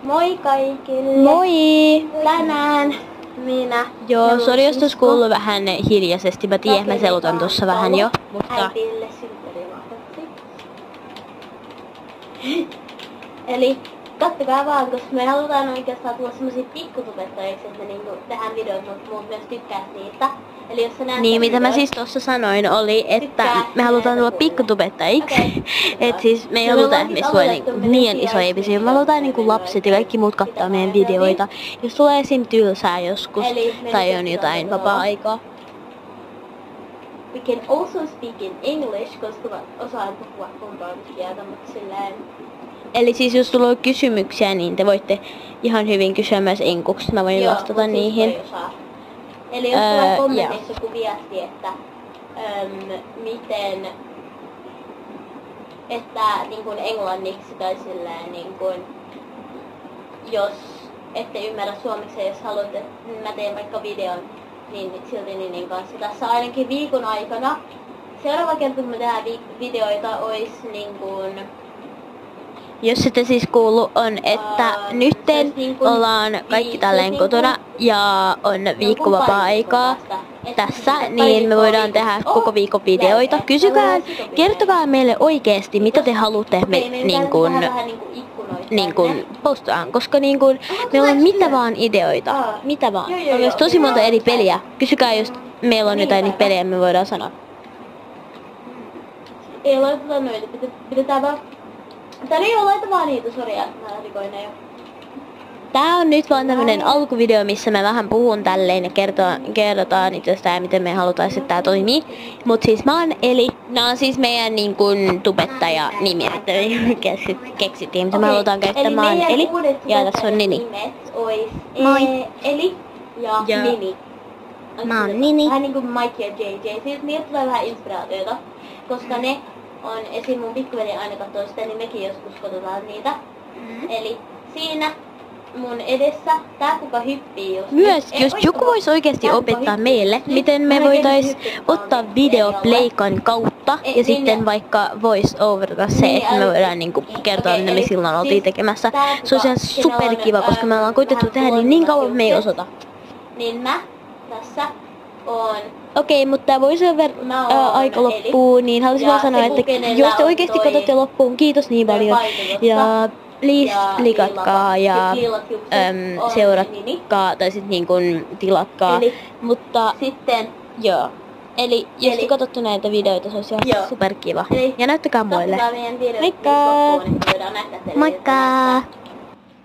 Moi kaikille! Moi! Tänään minä... Joo, sori jos tuossa kuuluu vähän hiljaisesti. Mä tiedän, mä selutan tuossa vähän jo. Mutta... Äitille synttärilahjaksi. Eli kattokaa vaan, koska me halutaan oikeastaan tulla semmosia pikkutubettajiksi, että me niinku tehdään videoita, mutta muut myös tykkäis niistä. Eli jos sä näet niin, mitä mä siis tossa sanoin oli, että me halutaan tulla pikkutubettajiksi. Okay. Et siis me ei haluta, että meistä tulee niin isoja episodioita. Me halutaan niinku lapset ja kaikki muut katsoa meidän videoita. Jos tulee esim. Tylsää joskus tai on jotain vapaa-aikaa. We can also speak in English, koska mä osaan puhua kumpaakieltä, mutta silleen... Eli siis jos tulee kysymyksiä, niin te voitte ihan hyvin kysyä myös enkuksi. Mä voin vastata niihin. Eli jos tulee kommenteissa joku viesti, että miten, että niin kuin englanniksi tai silleen niin kuin, jos ette ymmärrä suomeksi ja jos haluatte, että mä teen vaikka videon, niin silti niin kanssa. Tässä ainakin viikon aikana. Seuraava kerta kun me tehdään videoita olisi niin kuin... Jos ette siis kuullut on, että nytten ollaan kaikki tälleen kotona ja on viikko vapaa-aikaa tässä, niin me voidaan tehdä koko viikon videoita. Kysykää, kertokaa meille oikeesti, mitä te haluatte me niin kuin postaan, koska niin kuin, meillä on mitä vaan ideoita, mitä vaan. On myös tosi monta eri peliä. Kysykää, jos meillä on jotain niitä pelejä, me voidaan sanoa. Ei laiteta noita, pidetään vaan... Täällä ei oo laita vaan niitä, sori, mä rikoin jo. Tää on nyt vaan tämmönen alkuvideo, missä mä vähän puhun tälleen ja kerrotaan itsestään, miten me halutais, että tää toimii. Mut siis mä oon Eli. Nää on siis meidän niin kun tubettaja-nimiä, että keksittiin, mitä me halutaan käyttää. Mä oon Eli ja tässä on Nini. Moi! Eli ja Nini. Mä oon Nini. Vähän niinku Mike ja JJ. Siis niiltä tulee vähän inspiraatiota, koska ne on esim. Mun pikkuveli aina katsoo sitä, niin mekin joskus katsotaan niitä. Eli siinä mun edessä tää kuka hyppii just. Myös jos joku vois oikeesti opettaa meille, miten me voitais ottaa video playkan kautta ja sitten vaikka voice overta se, että me voidaan niinku kertoa, mitä me silloin oltiin tekemässä. Se olisi ihan superkiva, koska me ollaan koitettu tehdä niin kauan, me ei osata. Niin mä tässä on... Okei, mutta tää voisi aika loppuu, niin haluaisin vaan sanoa, että jos te oikeesti katsotte loppuun, kiitos niin paljon. Ja please klikatkaa ja seuratkaa, tai sit niin kun tilatkaa. Mutta sitten, joo. Eli jos te katsotte näitä videoita, se olisi ihan superkiva. Ja näyttäkää muille. Moikka! Moikka!